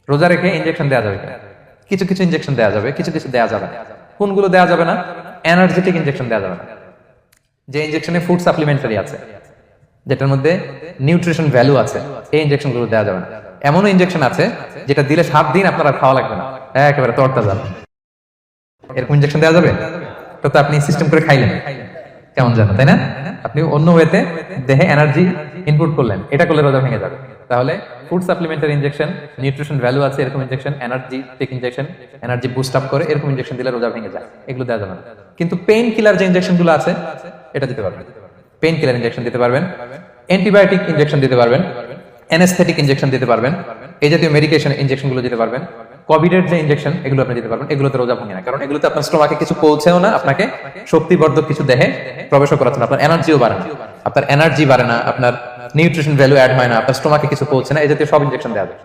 রোজা রেখে ইনজেকশন দেওয়া যাবে কিনা? কিছু কিছু ইনজেকশন দেওয়া যাবে, কিছু কিছু দেওয়া যাবে না। কোনগুলো দেওয়া যাবে না? এনার্জেটিক ইনজেকশন দেওয়া যাবে না। যে ইনজেকশনে ফুড সাপ্লিমেন্টারি আছে, যেটার মধ্যে নিউট্রিশন ভ্যালু আছে, এই ইনজেকশন গুলো দেওয়া যাবে না। এমনও ইনজেকশন আছে যেটা দিলে 7 দিন আপনার আর খাওয়া লাগবে না, একেবারে তরতাজা। এরকম ইনজেকশন দেওয়া যাবে? তো আপনি সিস্টেম করে খাইলেন, কেমন জানো, তাই না? আপনি অন্য ওয়েতে দেহে এনার্জি ইনপুট করলেন, এটা করলে রোজা ভেঙে যাবে। তাহলে food supplementary injection, nutrition value আছে এরকম injection, energy take injection, energy boost up করে এরকম ইনজেকশন দিলে রোজা ভেঙে যায়, এগুলো দেওয়া যাবে না। কিন্তু পেইন কিলার যে ইনজেকশন গুলো আছে এটা দিতে পারবেন। পেইন কিলার ইনজেকশন দিতে পারবেন, অ্যান্টিবায়োটিক ইনজেকশন দিতে পারবেন, অ্যানেস্থেটিক ইনজেকশন দিতে পারবেন, এই জাতীয় মেডিকেশন ইনজেকশন গুলো দিতে পারবেন। কোভিড এর যে ইনজেকশন এগুলো আপনি দিতে পারবেন, এগুলোতে রোজা ভাঙে না, কারণ এগুলোতে আপনার স্টোমাকে কিছু পৌঁছেও না, আপনাকে শক্তিবর্ধক কিছু দেহে প্রবেশও করাচ্ছে না, আপনার এনার্জিও বাড়ে না, আপনার এনার্জি বাড়ে না, আপনার নিউট্রিশন ভ্যালু অ্যাড হয় না, আপনার স্টোমাকে কিছু পৌঁছে না, এই জাতীয় সব ইনজেকশন দেওয়া যায়।